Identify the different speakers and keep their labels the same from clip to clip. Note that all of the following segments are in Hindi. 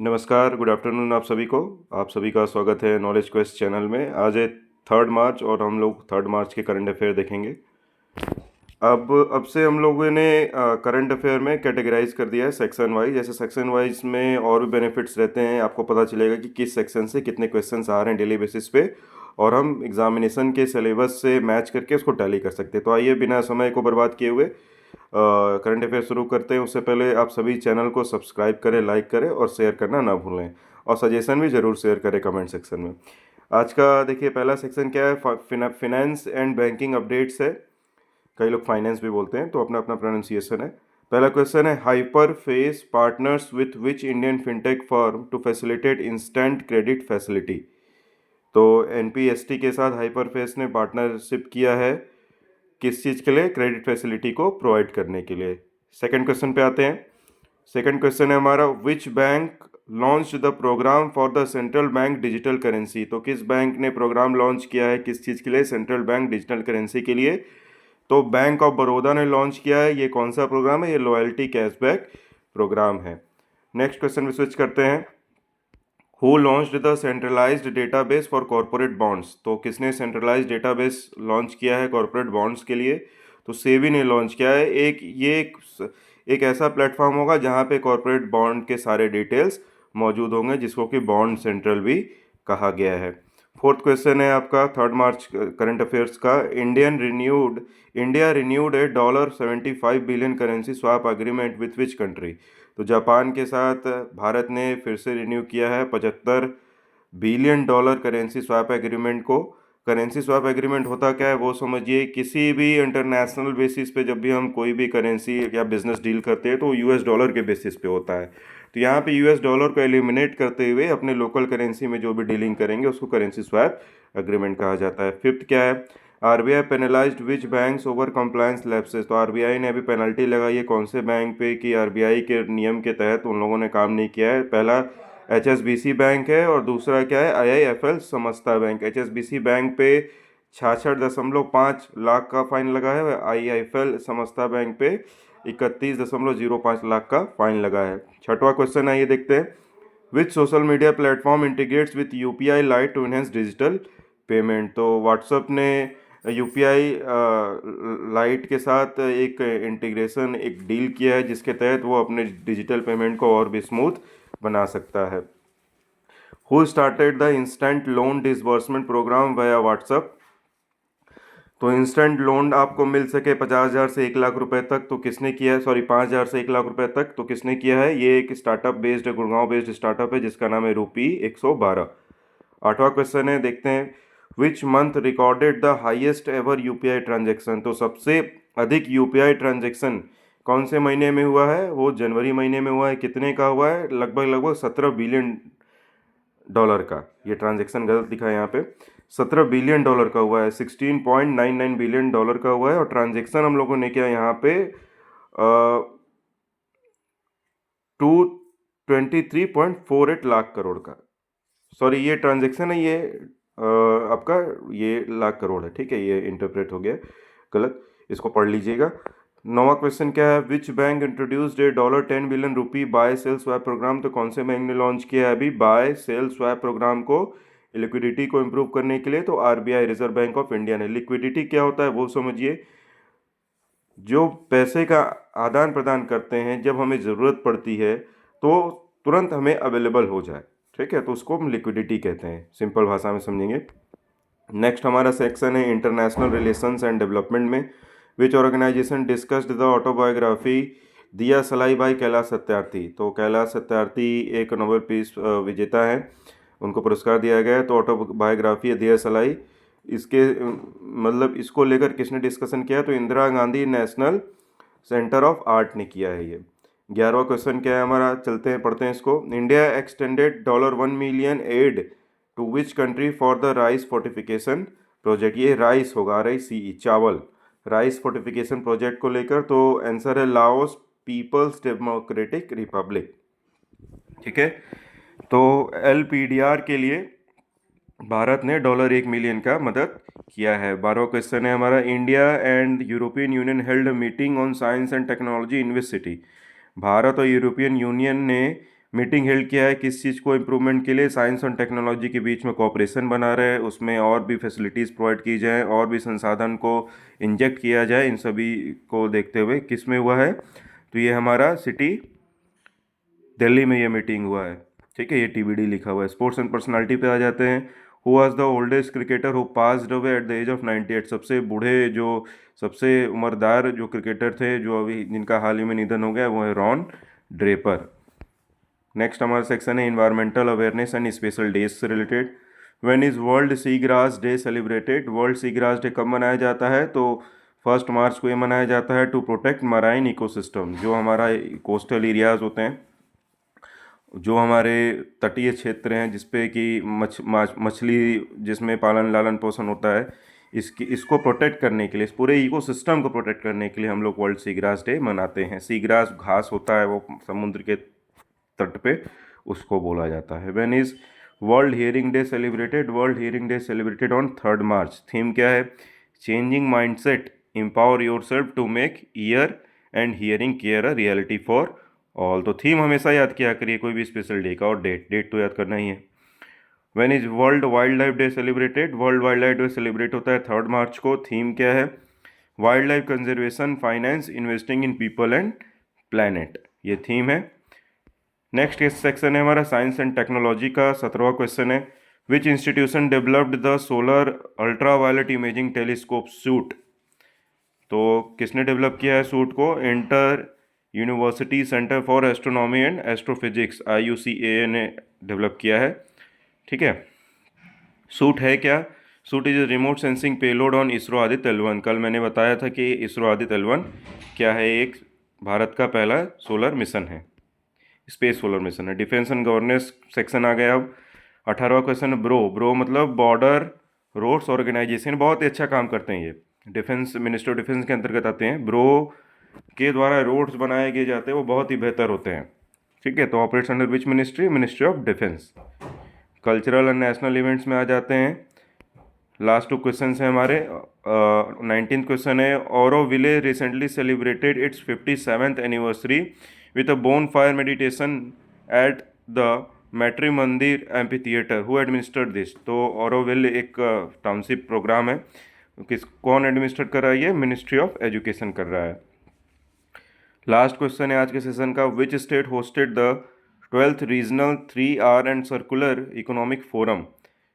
Speaker 1: नमस्कार, गुड आफ्टरनून आप सभी का स्वागत है नॉलेज क्वेस्ट चैनल में। आज है 3 मार्च और हम लोग 3 मार्च के करंट अफेयर देखेंगे। अब से हम लोगों ने करंट अफेयर में कैटेगराइज कर दिया है सेक्शन वाइज। जैसे सेक्शन वाइज में और भी बेनिफिट्स रहते हैं, आपको पता चलेगा कि किस सेक्शन से कितने क्वेश्चंस आ रहे हैं डेली बेसिस पे, और हम एग्जामिनेशन के सिलेबस से मैच करके उसको टैली कर सकते हैं। तो आइए बिना समय को बर्बाद किए हुए करंट अफेयर शुरू करते हैं। उससे पहले आप सभी चैनल को सब्सक्राइब करें, लाइक करें और शेयर करना ना भूलें, और सजेशन भी ज़रूर शेयर करें कमेंट सेक्शन में। आज का देखिए पहला सेक्शन क्या है, फिनेंस एंड बैंकिंग अपडेट्स है। कई लोग फाइनेंस भी बोलते हैं, तो अपना अपना प्रोनाउंसिएशन है। पहला क्वेश्चन है, hyper face partners with which Indian fintech firm to facilitate instant credit facility. तो एनपीएसटी के साथ हाइपर फेस ने पार्टनरशिप किया है, किस चीज़ के लिए? क्रेडिट फैसिलिटी को प्रोवाइड करने के लिए। सेकंड क्वेश्चन पे आते हैं। सेकंड क्वेश्चन है हमारा, which bank launch the programme for the central bank digital currency. तो किस बैंक ने प्रोग्राम लॉन्च किया है, किस चीज़ के लिए? सेंट्रल बैंक डिजिटल करेंसी के लिए। तो बैंक ऑफ बड़ौदा ने लॉन्च किया है। ये कौन सा प्रोग्राम है? ये लॉयल्टी कैशबैक प्रोग्राम है। नेक्स्ट क्वेश्चन में स्विच करते हैं। Who launched the centralised database for corporate bonds. तो किसने सेंट्रलाइज्ड डेटाबेस लॉन्च किया है कॉर्पोरेट बॉन्ड्स के लिए? तो सेबी ने लॉन्च किया है। एक ऐसा प्लेटफॉर्म होगा जहां पे कॉर्पोरेट बॉन्ड के सारे डिटेल्स मौजूद होंगे, जिसको कि बॉन्ड सेंट्रल भी कहा गया है। फोर्थ क्वेश्चन है आपका 3 मार्च करंट अफेयर्स का, India renewed A $75 billion currency swap agreement with which country. तो जापान के साथ भारत ने फिर से रिन्यू किया है $75 बिलियन करेंसी स्वैप एग्रीमेंट को। करेंसी स्वैप एग्रीमेंट होता क्या है वो समझिए। किसी भी इंटरनेशनल बेसिस पे जब भी हम कोई भी करेंसी या बिजनेस डील करते हैं तो यूएस डॉलर के बेसिस पे होता है। तो यहाँ पे यूएस डॉलर को एलिमिनेट करते हुए अपने लोकल करेंसी में जो भी डीलिंग करेंगे उसको करेंसी स्वैप एग्रीमेंट कहा जाता है। फिफ्थ क्या है, आरबीआई पेनलाइज्ड विच बैंक्स ओवर कंप्लायंस लैप्सेस। तो आरबीआई ने अभी पेनल्टी लगाई है कौन से बैंक पे कि आरबीआई के नियम के तहत उन लोगों ने काम नहीं किया है। पहला एचएसबीसी बैंक है और दूसरा क्या है, आईआईएफएल समस्ता बैंक। एचएसबीसी बैंक पे 66.5 लाख का फाइन लगा है, आईआईएफएल समस्ता बैंक पे 31.05 लाख का फाइन लगा है। छठवां क्वेश्चन है, ये देखते हैं, which social media platform integrates with UPI Lite to enhance digital payment. तो व्हाट्सएप ने यूपीआई लाइट के साथ एक इंटीग्रेशन, एक डील किया है जिसके तहत वो अपने डिजिटल पेमेंट को और भी स्मूथ बना सकता है। Who started the instant loan disbursement programme via WhatsApp. तो इंस्टेंट लोन आपको मिल सके 50,000 से 1 लाख रुपए तक, तो किसने किया है? सॉरी, 5,000 से 1 लाख रुपए तक, तो किसने किया है? ये एक startup based, Gurgaon based startup है जिसका नाम है रूपी 112। आठवां क्वेश्चन है, देखते हैं, which month recorded the highest ever UPI transaction. तो सबसे अधिक यूपीआई ट्रांजेक्शन कौन से महीने में हुआ है? वो जनवरी महीने में हुआ है। कितने का हुआ है? लगभग 17 बिलियन डॉलर का। ये ट्रांजेक्शन गलत दिखा है यहाँ पे, 17 बिलियन डॉलर का हुआ है, 16.99 बिलियन डॉलर का हुआ है। और ट्रांजेक्शन हम लोगों ने किया यहाँ पे 223.48 लाख करोड़ का। सॉरी, ये ट्रांजेक्शन है, ये आपका ये लाख करोड़ है, ठीक है, ये इंटरप्रेट हो गया गलत, इसको पढ़ लीजिएगा। नौवां क्वेश्चन क्या है, which bank introduced A $10 billion रूपी बाय सेल स्वैप प्रोग्राम। तो कौन से बैंक ने लॉन्च किया है अभी बाय सेल स्वैप प्रोग्राम को लिक्विडिटी को इम्प्रूव करने के लिए? तो RBI, reserve bank of India ने। लिक्विडिटी क्या होता है वो समझिए, जो पैसे का आदान प्रदान करते हैं जब हमें ज़रूरत पड़ती है तो तुरंत हमें अवेलेबल हो जाए, ठीक है, तो उसको हम लिक्विडिटी कहते हैं, सिंपल भाषा में समझेंगे। नेक्स्ट हमारा सेक्शन है इंटरनेशनल रिलेशंस एंड डेवलपमेंट में, विच ऑर्गेनाइजेशन डिस्कस्ड द ऑटोबायोग्राफी दिया सलाई बाई कैलाश सत्यार्थी। तो कैलाश सत्यार्थी एक नोबेल पीस विजेता है, उनको पुरस्कार दिया गया है। तो ऑटोबायोग्राफी है दिया सलाई, इसके मतलब इसको लेकर किसने डिस्कशन किया? तो Indira Gandhi national centre of art ने किया है ये। 11वां क्वेश्चन क्या है हमारा, चलते हैं पढ़ते हैं इसको। India extended $1 million aid to which country for the rice fortification project. ये राइस होगा, RICE, चावल, राइस फोर्टिफिकेशन प्रोजेक्ट को लेकर। तो आंसर है लाओस पीपल्स डेमोक्रेटिक रिपब्लिक, ठीक है। तो LPDR के लिए भारत ने $1 मिलियन का मदद किया है। 12वां क्वेश्चन है हमारा, India and European union held meeting on science and technology in which city. Bharat और यूरोपियन यूनियन ने मीटिंग हेल्ड किया है किस चीज़ को इम्प्रूवमेंट के लिए, साइंस और टेक्नोलॉजी के बीच में कोऑपरेशन बना रहे, उसमें और भी फैसिलिटीज़ प्रोवाइड की जाए और भी संसाधन को इंजेक्ट किया जाए, इन सभी को देखते हुए किस में हुआ है, तो ये हमारा सिटी दिल्ली में ये मीटिंग हुआ है। ठीक है, ये TBD लिखा हुआ है। स्पोर्ट्स एंड पर्सनालिटी पे आ जाते हैं। Who was the oldest cricketer who passed away at the age of 98, सबसे बूढ़े जो सबसे उम्रदार जो क्रिकेटर थे जो अभी जिनका हाल ही में निधन हो गया वो है रॉन ड्रेपर। नेक्स्ट हमारा सेक्शन है environmental awareness and special days से related. When is World Seagrass Day celebrated, World Seagrass Day कब मनाया जाता है, तो 1 मार्च को ये मनाया जाता है टू प्रोटेक्ट मराइन इकोसिस्टम, जो हमारा कोस्टल एरियाज होते हैं, जो हमारे तटीय क्षेत्र हैं जिसपे कि मछली जिसमें पालन लालन पोषण होता है, इसको प्रोटेक्ट करने के लिए, इस पूरे इकोसिस्टम को प्रोटेक्ट करने के लिए हम लोग वर्ल्ड सी ग्रास डे मनाते हैं। सी ग्रास घास होता है वो समुद्र के तट पे, उसको बोला जाता है। When is World Hearing Day celebrated, World Hearing Day celebrated on 3 March. Theme क्या है, changing mindset, empower yourself to make ear and hearing care a reality for all. तो थीम हमेशा याद किया करिए कोई भी स्पेशल डे का, और डेट तो याद करना ही है। When is World Wildlife Day celebrated, World Wildlife Day celebrate होता है 3 मार्च को। थीम क्या है, wildlife conservation, finance, investing in people and planet, ये थीम है। नेक्स्ट सेक्शन है हमारा साइंस एंड टेक्नोलॉजी का। 17वां क्वेश्चन है, which institution developed the solar ultraviolet imaging telescope SUIT. तो किसने डेवलप किया है सूट को, Inter University Centre for Astronomy and astrophysics IUCAA ने डेवलप किया है। ठीक है, सूट है क्या, suit is remote sensing payload on ISRO Aditya L1। कल मैंने बताया था कि इसरो आदित्य L1 क्या है, एक भारत का पहला सोलर मिशन है, स्पेस सोलर मिशन है। डिफेंस एंड गवर्नेंस सेक्शन आ गया। अब 18वां क्वेश्चन, ब्रो मतलब बॉर्डर रोड्स ऑर्गेनाइजेशन, बहुत ही अच्छा काम करते हैं ये, डिफेंस मिनिस्ट्री ऑफ डिफेंस के अंतर्गत आते हैं। ब्रो के द्वारा रोड्स बनाए गए जाते हैं वो बहुत ही बेहतर होते हैं। ठीक है, तो operates under which ministry, ministry of defence. Cultural and national events में आ जाते हैं। लास्ट 2 क्वेश्चन हैं हमारे। 19th क्वेश्चन है, Auroville recently celebrated its 57th anniversary with a bonfire meditation at the Matri Mandir amphitheatre, who administered this. तो ऑरोविल एक टाउनशिप प्रोग्राम है, कौन एडमिनिस्टर कर रहा है, ये मिनिस्ट्री ऑफ एजुकेशन कर रहा है। लास्ट क्वेश्चन है आज के सेशन का, which state hosted the 12th regional 3R and circular economic forum.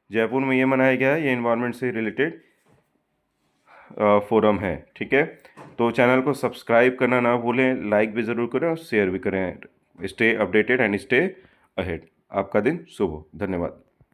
Speaker 1: Jaipur में ये मनाया गया है, ये इन्वायरमेंट से रिलेटेड फोरम है। ठीक है, तो चैनल को सब्सक्राइब करना ना भूलें, लाइक भी ज़रूर करें और शेयर भी करें। Stay updated and stay ahead. आपका दिन शुभ हो, धन्यवाद।